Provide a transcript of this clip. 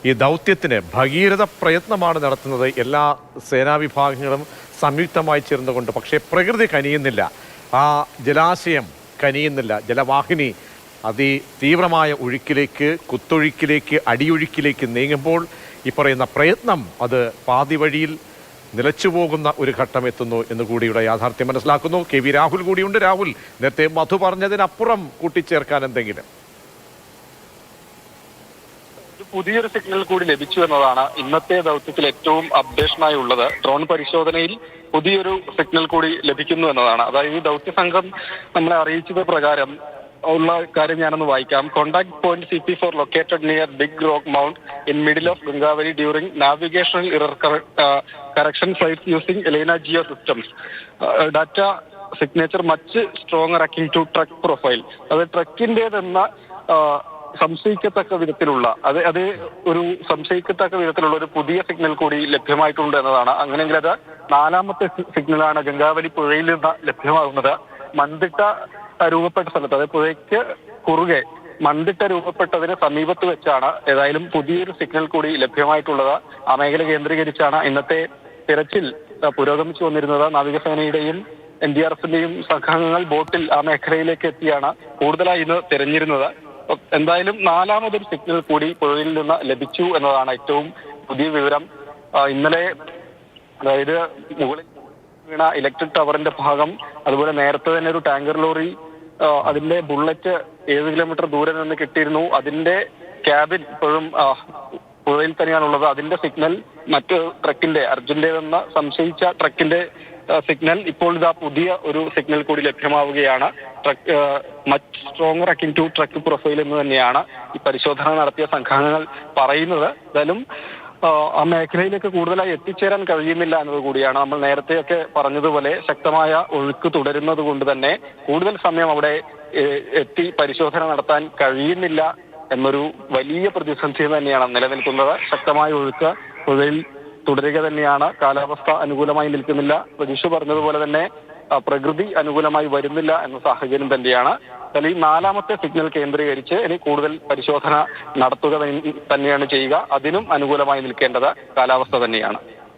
ഈ ദൗത്യത്തിന് ഭഗീരഥ പ്രയത്നമാണ് നടത്തുന്നത് എല്ലാ സേനാ വിഭാഗങ്ങളും സംയുക്തമായി ചേർന്നുകൊണ്ട്. പക്ഷേ പ്രകൃതി കനിയുന്നില്ല, ആ ജലാശയം കനിയുന്നില്ല. ജലവാഹിനി അതിതീവ്രമായ ഒഴുക്കിലേക്ക്, കുത്തൊഴുക്കിലേക്ക്, അടിയൊഴുക്കിലേക്ക് നീങ്ങുമ്പോൾ ഈ പറയുന്ന പ്രയത്നം അത് പാതി വഴിയിൽ നിലച്ചുപോകുന്ന ഒരു ഘട്ടം എത്തുന്നു എന്നുകൂടിയുടെ യാഥാർത്ഥ്യം മനസ്സിലാക്കുന്നു. KV രാഹുൽ കൂടിയുണ്ട്. രാഹുൽ, നേരത്തെ മധു പറഞ്ഞതിനപ്പുറം കൂട്ടിച്ചേർക്കാൻ എന്തെങ്കിലും? പുതിയൊരു സിഗ്നൽ കൂടി ലഭിച്ചു എന്നതാണ് ഇന്നത്തെ ദൗത്യത്തിൽ ഏറ്റവും അപ്ഡേഷനായി ഉള്ളത്. ഡ്രോൺ പരിശോധനയിൽ പുതിയൊരു സിഗ്നൽ കൂടി ലഭിക്കുന്നു എന്നതാണ്. അതായത് ഈ ദൗത്യ സംഘം നമ്മളെ അറിയിച്ചത് പ്രകാരം ഉള്ള കാര്യം ഞാനൊന്ന് വായിക്കാം. Contact point CP4 located near big rock mount in middle of Gangavali during navigational error correction flights using Elaina geo systems. Data signature much stronger akin to truck profile. അത് ട്രക്കിൻ്റെതെന്ന സംശയിക്കത്തക്ക വിധത്തിലുള്ള അത് ഒരു സംശയിക്കത്തക്ക വിധത്തിലുള്ള ഒരു പുതിയ സിഗ്നൽ കൂടി ലഭ്യമായിട്ടുണ്ട് എന്നതാണ്. അങ്ങനെയെങ്കിൽ അത് 4ാമത്തെ സിഗ്നലാണ് ഗംഗാവലി പുഴയിൽ നിന്ന് ലഭ്യമാകുന്നത്. മന്ദിട്ട രൂപപ്പെട്ട സ്ഥലത്ത്, അതായത് പുഴയ്ക്ക് കുറുകെ മന്ദിട്ട രൂപപ്പെട്ടതിന് സമീപത്ത് വെച്ചാണ് ഏതായാലും പുതിയൊരു സിഗ്നൽ കൂടി ലഭ്യമായിട്ടുള്ളത്. ആ മേഖല കേന്ദ്രീകരിച്ചാണ് ഇന്നത്തെ തിരച്ചിൽ പുരോഗമിച്ചു വന്നിരുന്നത്. നാവികസേനയുടെയും NDRFിന്റെയും സംഘങ്ങൾ ബോട്ടിൽ ആ മേഖലയിലേക്ക് എത്തിയാണ് കൂടുതലായി ഇന്ന് തിരഞ്ഞിരുന്നത്. എന്തായാലും 4ാമതൊരു സിഗ്നൽ കൂടി പുഴയിൽ നിന്ന് ലഭിച്ചു എന്നതാണ് ഏറ്റവും പുതിയ വിവരം. ഇന്നലെ അതായത് മുകളിൽ വീണ ഇലക്ട്രിക് ടവറിന്റെ ഭാഗം, അതുപോലെ നേരത്തെ തന്നെ ഒരു ടാങ്കർ ലോറി അതിന്റെ ബുള്ളറ്റ് 7 കിലോമീറ്റർ ദൂരെ നിന്ന് കിട്ടിയിരുന്നു. അതിന്റെ ക്യാബിൻ ഇപ്പോഴും പുഴയിൽ തന്നെയാണുള്ളത്. അതിന്റെ സിഗ്നൽ മറ്റ് ട്രക്കിന്റെ അർജുന്റേതെന്ന് സംശയിച്ച ട്രക്കിന്റെ സിഗ്നൽ ഇപ്പോൾ ഇതാ പുതിയ ഒരു സിഗ്നൽ കൂടി ലഭ്യമാവുകയാണ്. Truck much stronger akin to truck profile എന്ന് തന്നെയാണ് ഈ പരിശോധന നടത്തിയ സംഘങ്ങൾ പറയുന്നത്. എന്തായാലും ആ മേഖലയിലേക്ക് കൂടുതലായി എത്തിച്ചേരാൻ കഴിയുന്നില്ല എന്നത് കൂടിയാണ്. നമ്മൾ നേരത്തെയൊക്കെ പറഞ്ഞതുപോലെ ശക്തമായ ഒഴുക്ക് തുടരുന്നത് കൊണ്ട് തന്നെ കൂടുതൽ സമയം അവിടെ എത്തി പരിശോധന നടത്താൻ കഴിയുന്നില്ല എന്നൊരു വലിയ പ്രതിസന്ധി തന്നെയാണ് നിലനിൽക്കുന്നത്. ശക്തമായ ഒഴുക്ക് പുഴയിൽ തുടരുക തന്നെയാണ്. കാലാവസ്ഥ അനുകൂലമായി നിൽക്കുന്നില്ല. പ്രതീക്ഷ പറഞ്ഞതുപോലെ തന്നെ പ്രകൃതി അനുകൂലമായി വരുന്നില്ല എന്ന സാഹചര്യം തന്നെയാണ്. ഈ 4ാമത്തെ സിഗ്നൽ കേന്ദ്രീകരിച്ച് ഇനി കൂടുതൽ പരിശോധന നടത്തുക തന്നെയാണ് ചെയ്യുക. അതിനും അനുകൂലമായി നിൽക്കേണ്ടത് കാലാവസ്ഥ തന്നെയാണ്.